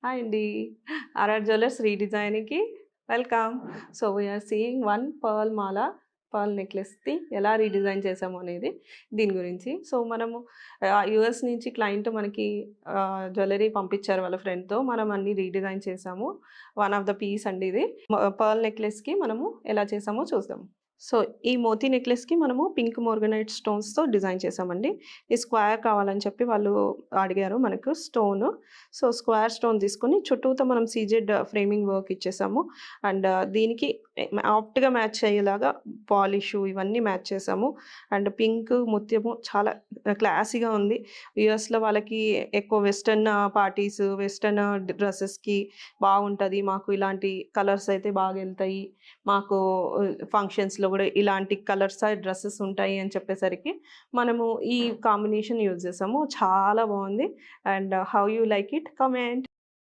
Hi అండి. RR Jewellers రీడిజైన్‌కి welcome. So, we are seeing one pearl మాల, pearl నెక్లెస్‌ది ఎలా రీడిజైన్ చేసాము అనేది దీని గురించి. సో, మనము యూఎస్ నుంచి క్లయింట్ మనకి జ్యువెల్లరీ పంపించారు వాళ్ళ ఫ్రెండ్‌తో. మనం అన్నీ రీడిజైన్ చేసాము. వన్ ఆఫ్ ద పీస్ అండి ఇది. పర్ల్ నెక్లెస్‌కి మనము ఎలా చేసామో చూద్దాం. సో, ఈ మోతీ నెక్లెస్‌కి మనము పింక్ మోర్గనైట్ స్టోన్స్‌తో డిజైన్ చేసామండి. ఈ స్క్వేర్ కావాలని చెప్పి వాళ్ళు అడిగారు మనకు స్టోను. సో, స్క్వేర్ స్టోన్ తీసుకొని చుట్టూతా మనం సీజెడ్ ఫ్రేమింగ్ వర్క్ ఇచ్చేసాము. అండ్ దీనికి ఆప్ట్‌గా మ్యాచ్ అయ్యేలాగా పాలిషు ఇవన్నీ మ్యాచ్ చేసాము. అండ్ పింక్ ముత్యము చాలా క్లాసీగా ఉంది. యూఎస్‌లో వాళ్ళకి ఎక్కువ వెస్టర్న్ పార్టీస్, వెస్టర్న్ డ్రెసెస్‌కి బాగుంటది. మాకు ఇలాంటి కలర్స్ అయితే బాగెళ్తాయి. మాకు ఫంక్షన్స్‌లో గూడా ఇలాంటి కలర్స్ డ్రెసెస్ ఉంటాయి అని చెప్పేసరికి మనము ఈ కాంబినేషన్ యూజ్ చేసాము. చాలా బావుంది. And how you like it? Comment.